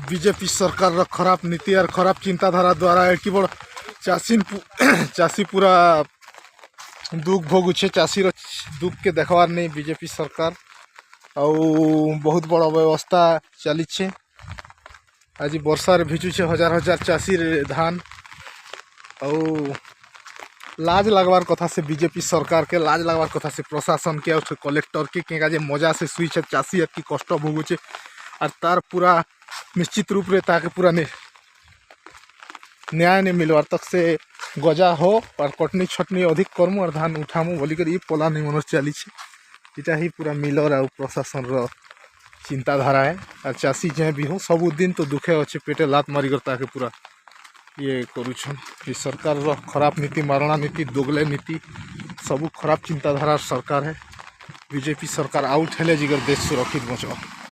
BJP सरकार खराब नीति और खराब चिंताधारा द्वारा एटी बड़ चाषी चाषी पूरा दुख भोगुचे। चाषीर दुख के देखवार नहीं बीजेपी सरकार बहुत बड़ व्यवस्था चलीछे। आज वर्षार भिजुचे हजार हजार चाषी धान लाज लगवार कथा से बीजेपी सरकार के लाज लगवार कथा से प्रशासन के और कलेक्टर के क्या मजा से सुई चाषी की कष्ट भोगुचे और तार पूरा निश्चित रूप से ताके पूरा न्याय नहीं मिलवार तक से गजा हो और कटनी छटनी अधिक करमु और धान उठामु बोलिक ये पला नहीं मन चली इटा ही पूरा मिलर आ प्रशासन चिंताधारा है। और चाषी जे भी हो सबुदिन तो दुखे अच्छे पेटे लात मारिकर ताके पूरा ये करुछन। ये सरकार खराब नीति मारणा नीति दोगले नीति सबू खराब चिंताधारा सरकार है। बीजेपी सरकार आउट हेले जिगर देश सुरक्षित बचाओ।